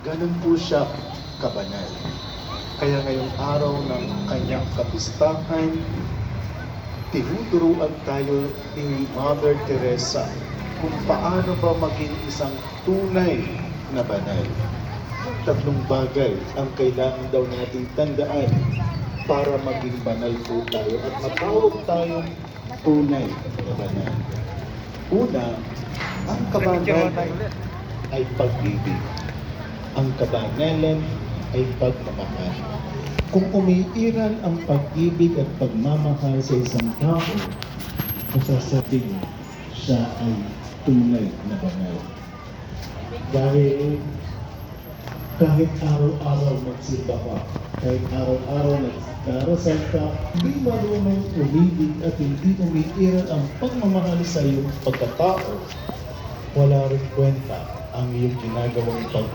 Ganun po siya kabanal. Kaya ngayong araw ng kanyang kapistahan, tinuturuan tayo ni Mother Teresa kung paano ba maging isang tunay na banal. Tatlong bagay ang kailangan daw nating tandaan para maging banal po tayo at matawag tayong tunay na banal. Una, ang kabanalan ay pag-ibig. Ang kabanalan ay pagmamahal. Kung umiiral ang pag-ibig at pagmamahal sa isang tao, masasabing siya ay tunay na banal. Dahil kahit araw-araw magsimba ka, kahit araw-araw nagdarasal ka, hindi marunong umibig at hindi umiiral ang pagmamahal sa iyong pagkatao, wala rin kwenta ang iyong ginagawang pagkatao.